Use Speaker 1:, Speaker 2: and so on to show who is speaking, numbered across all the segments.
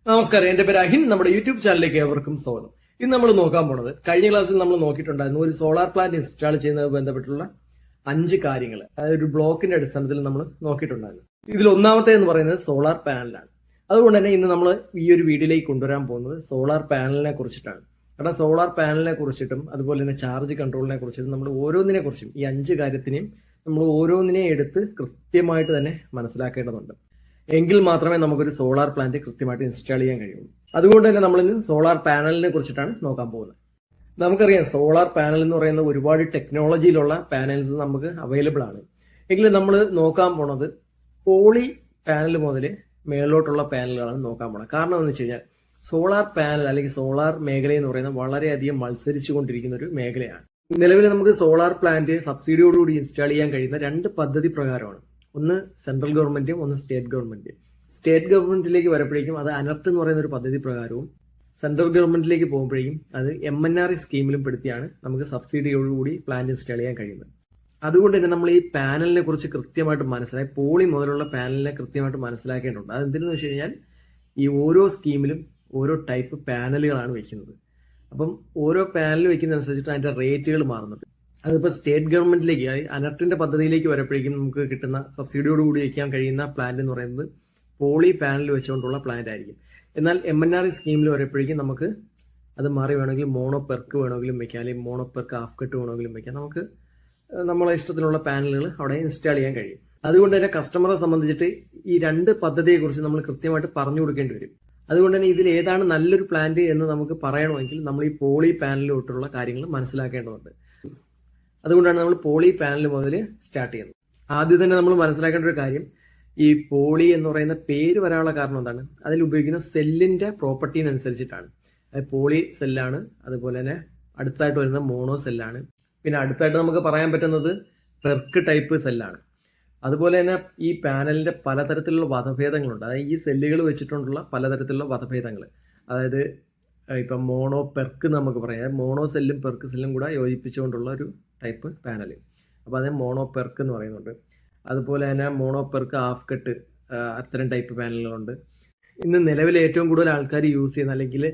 Speaker 1: നമസ്കാരം, എന്റെ പേര് അഹിൻ. നമ്മുടെ യൂട്യൂബ് ചാനലിലേക്ക് ഏവർക്കും സ്വാഗതം. ഇന്ന് നമ്മൾ നോക്കാൻ പോണത്, കഴിഞ്ഞ ക്ലാസ്സിൽ നമ്മൾ നോക്കിയിട്ടുണ്ടായിരുന്നു ഒരു സോളാർ പ്ലാന്റ് ഇൻസ്റ്റാൾ ചെയ്യുന്നതുമായി ബന്ധപ്പെട്ടുള്ള 5 കാര്യങ്ങൾ. അതായത് ഒരു ബ്ലോക്കിന്റെ അടിസ്ഥാനത്തിൽ നമ്മൾ നോക്കിയിട്ടുണ്ടായിരുന്നു. ഇതിൽ ഒന്നാമത്തെ എന്ന് പറയുന്നത് സോളാർ പാനലാണ്. അതുകൊണ്ട് തന്നെ ഇന്ന് നമ്മൾ ഈ ഒരു വീഡിയോയിലേക്ക് കൊണ്ടുവരാൻ പോകുന്നത് സോളാർ പാനലിനെ കുറിച്ചിട്ടാണ്. കാരണം സോളാർ പാനലിനെ കുറിച്ചിട്ടും അതുപോലെ തന്നെ ചാർജ് കൺട്രോളിനെ കുറിച്ചിട്ടും നമ്മൾ ഓരോന്നിനെ കുറിച്ചും ഈ 5 കാര്യത്തിനെയും നമ്മൾ ഓരോന്നിനെയും എടുത്ത് കൃത്യമായിട്ട് തന്നെ മനസ്സിലാക്കേണ്ടതുണ്ട്. എങ്കിൽ മാത്രമേ നമുക്കൊരു സോളാർ പ്ലാന്റ് കൃത്യമായിട്ട് ഇൻസ്റ്റാൾ ചെയ്യാൻ കഴിയുള്ളൂ. അതുകൊണ്ട് തന്നെ നമ്മൾ ഇന്ന് സോളാർ പാനലിനെ കുറിച്ചിട്ടാണ് നോക്കാൻ പോകുന്നത്. നമുക്കറിയാം, സോളാർ പാനൽ എന്ന് പറയുന്ന ഒരുപാട് ടെക്നോളജിയിലുള്ള പാനൽസ് നമുക്ക് അവൈലബിൾ ആണ്. എങ്കിലും നമ്മൾ നോക്കാൻ പോണത് പോളി പാനൽ മുതൽ മേളിലോട്ടുള്ള പാനലുകളാണ് നോക്കാൻ പോണത്. കാരണം എന്ന് വെച്ച് കഴിഞ്ഞാൽ സോളാർ പാനൽ അല്ലെങ്കിൽ സോളാർ മേഖല എന്ന് പറയുന്നത് വളരെയധികം മത്സരിച്ചു കൊണ്ടിരിക്കുന്ന ഒരു മേഖലയാണ്. നിലവിൽ നമുക്ക് സോളാർ പ്ലാന്റ് സബ്സിഡിയോടുകൂടി ഇൻസ്റ്റാൾ ചെയ്യാൻ കഴിയുന്ന 2 പദ്ധതി പ്രകാരമാണ്. ഒന്ന് സെൻട്രൽ ഗവൺമെന്റും ഒന്ന് സ്റ്റേറ്റ് ഗവൺമെന്റ്. സ്റ്റേറ്റ് ഗവൺമെന്റിലേക്ക് വരുമ്പോഴേക്കും അത് അനർട്ട് എന്ന് പറയുന്ന ഒരു പദ്ധതി പ്രകാരവും, സെൻട്രൽ ഗവൺമെന്റിലേക്ക് പോകുമ്പോഴേക്കും അത് MNRE സ്കീമിലും പെടുത്തിയാണ് നമുക്ക് സബ്സിഡിയോടുകൂടി പ്ലാന്റ് ഇൻസ്റ്റാൾ ചെയ്യാൻ കഴിയുന്നത്. അതുകൊണ്ട് തന്നെ നമ്മൾ ഈ പാനലിനെ കുറിച്ച് കൃത്യമായിട്ട് മനസ്സിലാക്കി, പോളി മുതലുള്ള പാനലിനെ കൃത്യമായിട്ട് മനസ്സിലാക്കേണ്ടതുണ്ട്. അതെന്തിനെന്ന് വെച്ച് കഴിഞ്ഞാൽ ഈ ഓരോ സ്കീമിലും ഓരോ ടൈപ്പ് പാനലുകളാണ് വെക്കുന്നത്. അപ്പം ഓരോ പാനൽ വെക്കുന്നതനുസരിച്ചിട്ട് അതിന്റെ റേറ്റുകൾ മാറുന്നുണ്ട്. അതിപ്പോൾ സ്റ്റേറ്റ് ഗവൺമെന്റിലേക്ക്, അനർട്ടിന്റെ പദ്ധതിയിലേക്ക് വരുമ്പോഴേക്കും നമുക്ക് കിട്ടുന്ന സബ്സിഡിയോടുകൂടി വയ്ക്കാൻ കഴിയുന്ന പ്ലാന്റ് എന്ന് പറയുന്നത് പോളി പാനൽ വെച്ചുകൊണ്ടുള്ള പ്ലാന്റ് ആയിരിക്കും. എന്നാൽ MNRE സ്കീമിൽ വരുമ്പോഴേക്കും നമുക്ക് അത് മാറി വേണമെങ്കിൽ മോണോ പെർക്ക് വേണമെങ്കിലും വെക്കാം, അല്ലെങ്കിൽ മോണോ പെർക്ക് ഹാഫ് കട്ട് വേണമെങ്കിലും വെക്കാം. നമുക്ക് നമ്മളെ ഇഷ്ടത്തിലുള്ള പാനലുകൾ അവിടെ ഇൻസ്റ്റാൾ ചെയ്യാൻ കഴിയും. അതുകൊണ്ട് തന്നെ കസ്റ്റമറെ സംബന്ധിച്ചിട്ട് ഈ 2 പദ്ധതിയെക്കുറിച്ച് നമ്മൾ കൃത്യമായിട്ട് പറഞ്ഞു കൊടുക്കേണ്ടി വരും. അതുകൊണ്ട് തന്നെ ഇതിൽ ഏതാണ് നല്ലൊരു പ്ലാന്റ് എന്ന് നമുക്ക് പറയണമെങ്കിൽ നമ്മൾ ഈ പോളി പാനലിലോട്ടുള്ള കാര്യങ്ങൾ മനസ്സിലാക്കേണ്ടതുണ്ട്. അതുകൊണ്ടാണ് നമ്മൾ പോളി പാനൽ മുതൽ സ്റ്റാർട്ട് ചെയ്യുന്നത്. ആദ്യം തന്നെ നമ്മൾ മനസ്സിലാക്കേണ്ട ഒരു കാര്യം, ഈ പോളി എന്ന് പറയുന്ന പേര് വരാനുള്ള കാരണം എന്താണ്? അതിൽ ഉപയോഗിക്കുന്ന സെല്ലിന്റെ പ്രോപ്പർട്ടീനനുസരിച്ചിട്ടാണ്. അത് പോളി സെല്ലാണ്, അതുപോലെ തന്നെ അടുത്തായിട്ട് വരുന്ന മോണോ സെല്ലാണ്, പിന്നെ അടുത്തായിട്ട് നമുക്ക് പറയാൻ പറ്റുന്നത് പെർക്ക് ടൈപ്പ് സെല്ലാണ്. അതുപോലെ തന്നെ ഈ പാനലിന്റെ പലതരത്തിലുള്ള വധഭേദങ്ങളുണ്ട്. അതായത് ഈ സെല്ലുകൾ വെച്ചിട്ടുള്ള പലതരത്തിലുള്ള വധഭേദങ്ങൾ. അതായത് ഇപ്പം മോണോ പെർക്ക് നമുക്ക് പറയാം, മോണോ സെല്ലും പെർക്ക് സെല്ലും കൂടെ യോജിപ്പിച്ചുകൊണ്ടുള്ള ഒരു ടൈപ്പ് പാനൽ. അപ്പോൾ അത് മോണോ പെർക്ക് എന്ന് പറയുന്നുണ്ട്. അതുപോലെ തന്നെ മോണോ പെർക്ക് ഹാഫ് കട്ട്, അത്തരം ടൈപ്പ് പാനലുകളുണ്ട്. ഇന്ന് നിലവിൽ ഏറ്റവും കൂടുതൽ ആൾക്കാർ യൂസ് ചെയ്യുന്ന, അല്ലെങ്കിൽ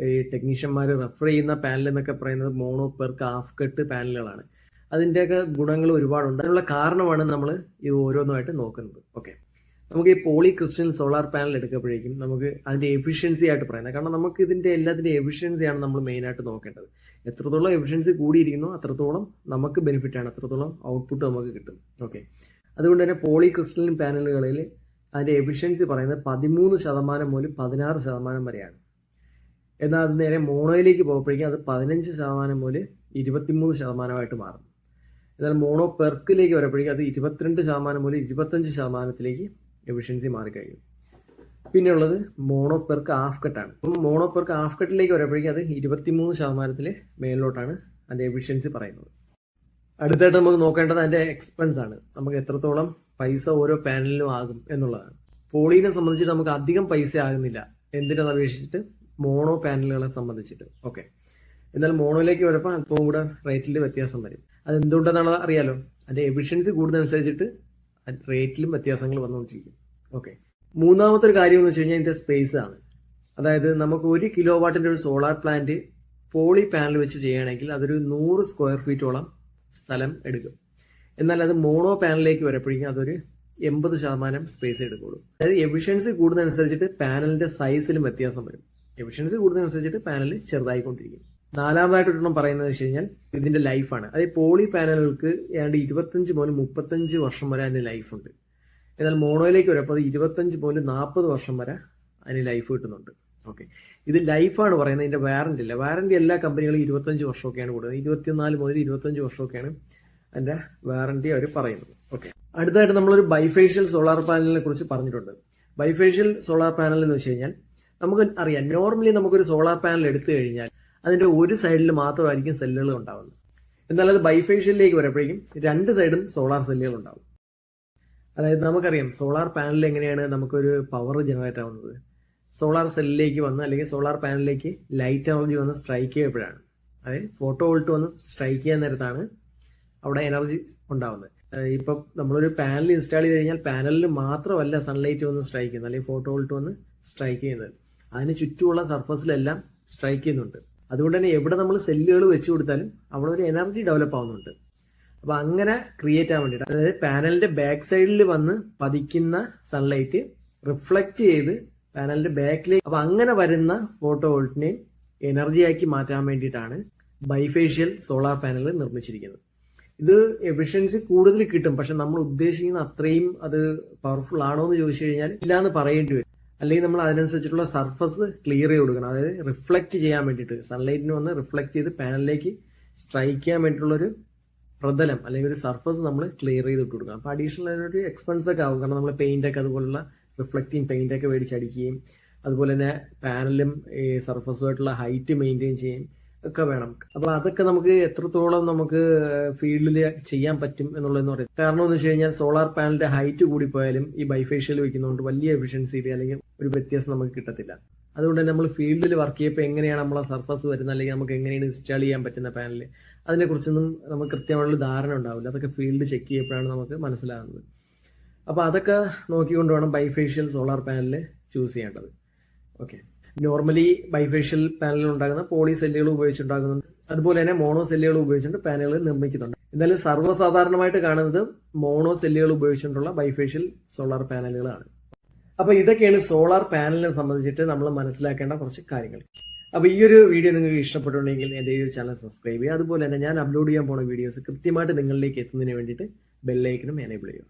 Speaker 1: ഈ ടെക്നീഷ്യന്മാർ റെഫർ ചെയ്യുന്ന പാനൽ എന്നൊക്കെ പറയുന്നത് മോണോ പെർക്ക് ഹാഫ് കട്ട് പാനലുകളാണ്. അതിൻ്റെയൊക്കെ ഗുണങ്ങൾ ഒരുപാടുണ്ട്. അതിനുള്ള കാരണമാണ് നമ്മൾ ഇത് ഓരോന്നുമായിട്ട് നോക്കുന്നത്. ഓക്കെ, നമുക്ക് ഈ പോളി ക്രിസ്റ്റൽ സോളാർ പാനൽ എടുക്കുമ്പോഴേക്കും നമുക്ക് അതിന്റെ എഫിഷ്യൻസി ആയിട്ട് പറയുന്നത്, കാരണം നമുക്ക് ഇതിന്റെ എല്ലാത്തിൻ്റെ എഫിഷ്യൻസിയാണ് നമ്മൾ മെയിനായിട്ട് നോക്കേണ്ടത്. എത്രത്തോളം എഫിഷ്യൻസി കൂടിയിരിക്കുന്നോ അത്രത്തോളം നമുക്ക് ബെനിഫിറ്റ് ആണ്, അത്രത്തോളം ഔട്ട്പുട്ട് നമുക്ക് കിട്ടും. ഓക്കെ, അതുകൊണ്ട് തന്നെ പോളി ക്രിസ്റ്റലിൻ പാനലുകളിൽ അതിന്റെ എഫിഷ്യൻസി പറയുന്നത് 13% മുതൽ 16% വരെയാണ്. എന്നാൽ അത് നേരെ മോണോയിലേക്ക് പോകുമ്പോഴേക്കും അത് 15% മുതൽ 23% മാറും. എന്നാൽ മോണോ പെർക്കിലേക്ക് വരുമ്പോഴേക്കും അത് 22% മുതൽ 25%ത്തിലേക്ക് എഫിഷ്യൻസി മാറിക്കഴിയും. പിന്നെ ഉള്ളത് മോണോ പെർക്ക് ഹാഫ് കട്ടാണ്. അപ്പം മോണോ പെർക്ക് ഹാഫ് കട്ടിലേക്ക് വരുമ്പോഴേക്കും അത് 23% മേലിലോട്ടാണ് അതിന്റെ എഫിഷ്യൻസി പറയുന്നത്. അടുത്തായിട്ട് നമുക്ക് നോക്കേണ്ടത് അതിന്റെ എക്സ്പെൻസ് ആണ്. നമുക്ക് എത്രത്തോളം പൈസ ഓരോ പാനലിനും ആകും എന്നുള്ളതാണ്. പോളീനെ സംബന്ധിച്ചിട്ട് നമുക്ക് അധികം പൈസ ആകുന്നില്ല എന്തിനാണ് അപേക്ഷിച്ചിട്ട് മോണോ പാനലുകളെ സംബന്ധിച്ചിട്ട്. ഓക്കെ, എന്നാൽ മോണോയിലേക്ക് വരുമ്പോൾ അല്പം കൂടെ റേറ്റിൽ വ്യത്യാസം വരും. അത് എന്തുകൊണ്ടെന്നാണ് അറിയാലോ, അതിന്റെ എഫിഷ്യൻസി കൂടുന്നതനുസരിച്ചിട്ട് റേറ്റിലും വ്യത്യാസങ്ങൾ വന്നുകൊണ്ടിരിക്കും. ഓക്കെ, മൂന്നാമത്തെ ഒരു കാര്യം എന്ന് വെച്ച് കഴിഞ്ഞാൽ ഇതിന്റെ സ്പേസ് ആണ്. അതായത് നമുക്ക് 1 കിലോ വാട്ടിന്റെ ഒരു സോളാർ പ്ലാന്റ് പോളി പാനൽ വെച്ച് ചെയ്യുകയാണെങ്കിൽ അതൊരു 100 സ്ക്വയർ ഫീറ്റോളം സ്ഥലം എടുക്കും. എന്നാൽ അത് മോണോ പാനലിലേക്ക് വരുമ്പോഴേക്കും അതൊരു 80% സ്പേസ് എടുക്കുള്ളൂ. അതായത് എഫിഷ്യൻസി കൂടുന്നതനുസരിച്ചിട്ട് പാനലിന്റെ സൈസിലും വ്യത്യാസം വരും. Efficiency കൂടുന്നതനുസരിച്ചിട്ട് panel ചെറുതായിക്കൊണ്ടിരിക്കും. നാലാമതായിട്ടൊരെണ്ണം പറയുന്നത് വെച്ച് കഴിഞ്ഞാൽ ഇതിന്റെ ലൈഫാണ്. അതായത് പോളി പാനലുകൾക്ക് ഏതാണ്ട് 25 മുതൽ 35 വർഷം വരെ അതിന്റെ ലൈഫ് ഉണ്ട്. എന്നാൽ മോണോയിലേക്ക് വരുമ്പോൾ അത് 25 മുതൽ 40 വർഷം വരെ അതിന് ലൈഫ് കിട്ടുന്നുണ്ട്. ഓക്കെ, ഇത് ലൈഫാണ് പറയുന്നത്, ഇതിന്റെ വാറന്റി ഇല്ല. വാറന്റി എല്ലാ കമ്പനികളും 25 വർഷമൊക്കെയാണ് കൊടുക്കുന്നത്. 24 മുതൽ 25 വർഷമൊക്കെയാണ് അതിന്റെ വാറന്റി അവർ പറയുന്നത്. ഓക്കെ, അടുത്തായിട്ട് നമ്മളൊരു ബൈഫേഷ്യൽ സോളാർ പാനലിനെ കുറിച്ച് പറഞ്ഞിട്ടുണ്ട്. ബൈഫേഷ്യൽ സോളാർ പാനൽ എന്ന് വെച്ച് കഴിഞ്ഞാൽ നമുക്ക് അറിയാം, നോർമലി നമുക്കൊരു സോളാർ പാനൽ എടുത്തു കഴിഞ്ഞാൽ അതിന്റെ ഒരു സൈഡിൽ മാത്രമായിരിക്കും സെല്ലുകൾ ഉണ്ടാവുന്നത്. എന്നാൽ അത് ബൈഫേഷ്യലിലേക്ക് വരുമ്പോഴേക്കും 2 സൈഡും സോളാർ സെല്ലുകൾ ഉണ്ടാവും. അതായത് നമുക്കറിയാം സോളാർ പാനലിൽ എങ്ങനെയാണ് നമുക്കൊരു പവർ ജനറേറ്റ് ആവുന്നത്. സോളാർ സെല്ലിലേക്ക് വന്ന് അല്ലെങ്കിൽ സോളാർ പാനലിലേക്ക് ലൈറ്റ് എനർജി വന്ന് സ്ട്രൈക്ക് ചെയ്യുമ്പോഴാണ്, അതായത് ഫോട്ടോ വോൾട്ട് വന്ന് സ്ട്രൈക്ക് ചെയ്യാൻ നേരത്താണ് അവിടെ എനർജി ഉണ്ടാവുന്നത്. ഇപ്പം നമ്മളൊരു പാനൽ ഇൻസ്റ്റാൾ ചെയ്ത് കഴിഞ്ഞാൽ പാനലിൽ മാത്രമല്ല സൺലൈറ്റ് വന്ന് സ്ട്രൈക്ക് ചെയ്യുന്നത് അല്ലെങ്കിൽ ഫോട്ടോ വോൾട്ട് വന്ന് സ്ട്രൈക്ക് ചെയ്യുന്നത്. അതിന് ചുറ്റുമുള്ള സർഫസിലെല്ലാം സ്ട്രൈക്ക് ചെയ്യുന്നുണ്ട്. അതുകൊണ്ട് തന്നെ എവിടെ നമ്മൾ സെല്ലുകൾ വെച്ചു കൊടുത്താലും അവിടെ ഒരു എനർജി ഡെവലപ്പ് ആവുന്നുണ്ട്. അപ്പൊ അങ്ങനെ ക്രിയേറ്റ് ആവാൻ വേണ്ടിയിട്ട്, അതായത് പാനലിന്റെ ബാക്ക് സൈഡിൽ വന്ന് പതിക്കുന്ന സൺലൈറ്റ് റിഫ്ലക്ട് ചെയ്ത് പാനലിന്റെ ബാക്കിലേക്ക്, അപ്പൊ അങ്ങനെ വരുന്ന ഫോട്ടോ വോൾട്ടിനെ എനർജിയാക്കി മാറ്റാൻ വേണ്ടിയിട്ടാണ് ബൈഫേഷ്യൽ സോളാർ പാനൽ നിർമ്മിച്ചിരിക്കുന്നത്. ഇത് എഫിഷ്യൻസി കൂടുതൽ കിട്ടും, പക്ഷെ നമ്മൾ ഉദ്ദേശിക്കുന്ന അത്രയും അത് പവർഫുൾ ആണോ എന്ന് ചോദിച്ചു കഴിഞ്ഞാൽ ഇല്ലാന്ന് പറയേണ്ടി വരും. അല്ലെങ്കിൽ നമ്മൾ അതിനനുസരിച്ചിട്ടുള്ള സർഫസ് ക്ലിയർ ചെയ്ത് കൊടുക്കണം. അതായത് റിഫ്ലക്ട് ചെയ്യാൻ വേണ്ടിയിട്ട്, സൺലൈറ്റിന് വന്ന് റിഫ്ലക്ട് ചെയ്ത് പാനലിലേക്ക് സ്ട്രൈക്ക് ചെയ്യാൻ വേണ്ടിയിട്ടുള്ള ഒരു പ്രതലം അല്ലെങ്കിൽ ഒരു സർഫസ് നമ്മൾ ക്ലിയർ ചെയ്ത് ഇട്ട് കൊടുക്കണം. അപ്പൊ അഡീഷണൽ ഒരു എക്സ്പെൻസ് ഒക്കെ ആവും. കാരണം നമ്മൾ പെയിന്റ് ഒക്കെ അതുപോലുള്ള റിഫ്ലക്റ്റിംഗ് പെയിന്റ് ഒക്കെ മേടിച്ചടിക്കുകയും അതുപോലെ തന്നെ പാനലും ഈ സർഫസുമായിട്ടുള്ള ഹൈറ്റ് മെയിൻറ്റെയിൻ ചെയ്യും ഒക്കെ വേണം. അപ്പൊ അതൊക്കെ നമുക്ക് എത്രത്തോളം നമുക്ക് ഫീൽഡിൽ ചെയ്യാൻ പറ്റും എന്നുള്ളതെന്ന് പറയും. കാരണം എന്ന് വെച്ച് കഴിഞ്ഞാൽ സോളാർ പാനലിന്റെ ഹൈറ്റ് കൂടി പോയാലും ഈ ബൈഫേഷ്യൽ വെക്കുന്നതുകൊണ്ട് വലിയ എഫിഷ്യൻസി അല്ലെങ്കിൽ ഒരു വ്യത്യാസം നമുക്ക് കിട്ടത്തില്ല. അതുകൊണ്ട് തന്നെ നമ്മൾ ഫീൽഡിൽ വർക്ക് ചെയ്യുമ്പോൾ എങ്ങനെയാണ് നമ്മളെ സർഫസ് വരുന്നത്, അല്ലെങ്കിൽ നമുക്ക് എങ്ങനെയാണ് ഇൻസ്റ്റാൾ ചെയ്യാൻ പറ്റുന്ന പാനൽ, അതിനെക്കുറിച്ചൊന്നും നമുക്ക് കൃത്യമായുള്ള ധാരണ ഉണ്ടാവില്ല. അതൊക്കെ ഫീൽഡ് ചെക്ക് ചെയ്യപ്പോഴാണ് നമുക്ക് മനസ്സിലാകുന്നത്. അപ്പൊ അതൊക്കെ നോക്കിക്കൊണ്ട് വേണം ബൈഫേഷ്യൽ സോളാർ പാനൽ ചൂസ് ചെയ്യേണ്ടത്. ഓക്കെ, നോർമലി ബൈഫേഷ്യൽ പാനലുകൾ ഉണ്ടാകുന്ന പോളി സെല്ലുകൾ ഉപയോഗിച്ചുണ്ടാകുന്നുണ്ട്. അതുപോലെ തന്നെ മോണോ സെല്ലുകൾ ഉപയോഗിച്ചുകൊണ്ട് പാനലുകൾ നിർമ്മിക്കുന്നുണ്ട്. എന്നാലും സർവ്വസാധാരണമായിട്ട് കാണുന്നത് മോണോ സെല്ലുകൾ ഉപയോഗിച്ചുകൊണ്ടുള്ള ബൈഫേഷ്യൽ സോളാർ പാനലുകളാണ്. അപ്പൊ ഇതൊക്കെയാണ് സോളാർ പാനലിനെ സംബന്ധിച്ചിട്ട് നമ്മൾ മനസ്സിലാക്കേണ്ട കുറച്ച് കാര്യങ്ങൾ. അപ്പൊ ഈ ഒരു വീഡിയോ നിങ്ങൾക്ക് ഇഷ്ടപ്പെട്ടുണ്ടെങ്കിൽ എന്റെ ഈ ഒരു ചാനൽ സബ്സ്ക്രൈബ് ചെയ്യുക. അതുപോലെ തന്നെ ഞാൻ അപ്ലോഡ് ചെയ്യാൻ പോണ വീഡിയോസ് കൃത്യമായിട്ട് നിങ്ങളിലേക്ക് എത്തുന്നതിന് വേണ്ടിയിട്ട് ബെല്ലൈക്കനും എനേബിൾ ചെയ്യുക.